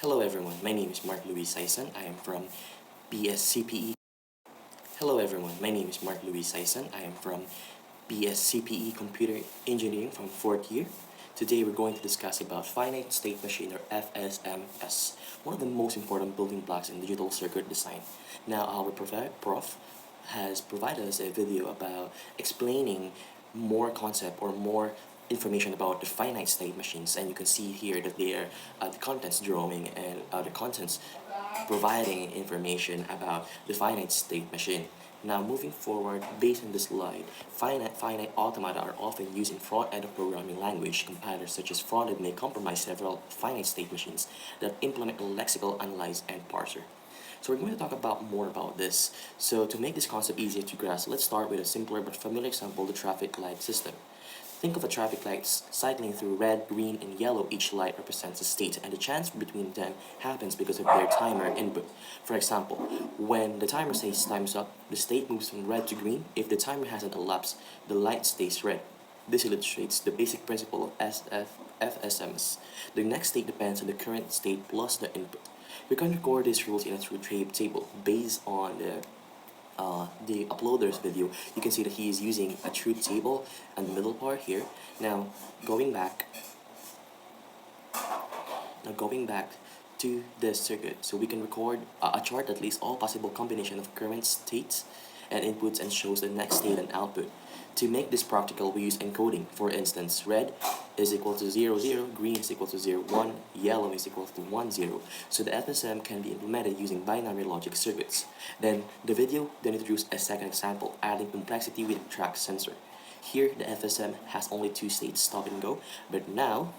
Hello everyone, my name is Mark Louis Sayson. I am from BSCPE. Hello everyone, my name is Mark Louis Sayson. I am from BSCPE Computer Engineering from 4th year. Today we're going to discuss about finite state machine or FSMS, one of the most important building blocks in digital circuit design. Now our prof has provided us a video about explaining more concept or more information about the finite state machines, and you can see here that they are the contents drawing and the contents providing information about the finite state machine. Now moving forward, based on this slide, finite automata are often used in front-end of programming language. Compilers such as Frontend may compromise several finite state machines that implement a lexical analyze and parser. So we're going to talk about more about this. So to make this concept easier to grasp, let's start with a simpler but familiar example, the traffic light system. Think of a traffic lights cycling through red, green, and yellow. Each light represents a state, and the transfer between them happens because of their timer input. For example, when the timer says time's up, the state moves from red to green. If the timer hasn't elapsed, the light stays red. This illustrates the basic principle of FSMS. The next state depends on the current state plus the input. We can record these rules in a truth table based on the uploader's video. You can see that he is using a truth table and the middle part here. Now going back to the circuit, so we can record a chart that lists all possible combination of current states and inputs and shows the next state and output. To make this practical, we use encoding. For instance, red is equal to 0, 0, green is equal to 0, 1, yellow is equal to 1, 0. So the FSM can be implemented using binary logic circuits. Then the video then introduced a second example, adding complexity with a track sensor. Here, the FSM has only two states, stop and go, but now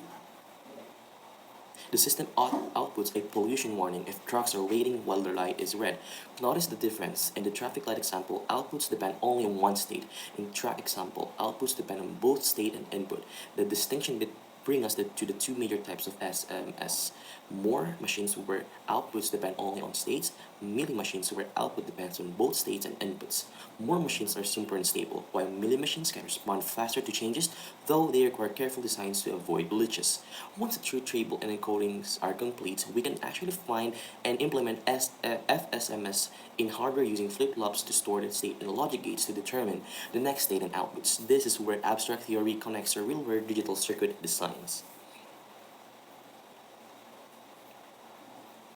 the system outputs a pollution warning if trucks are waiting while the light is red. Notice the difference. In the traffic light example, outputs depend only on one state. In track example, outputs depend on both state and input. The distinction that brings us to the two major types of SMS. More machines where outputs depend only on states, milli machines where output depends on both states and inputs. More machines are super unstable, while milli machines can respond faster to changes, though they require careful designs to avoid glitches. Once the truth table and encodings are complete, we can actually find and implement FSMS in hardware using flip-flops to store the state and logic gates to determine the next state and outputs. This is where abstract theory connects to real-world digital circuit designs.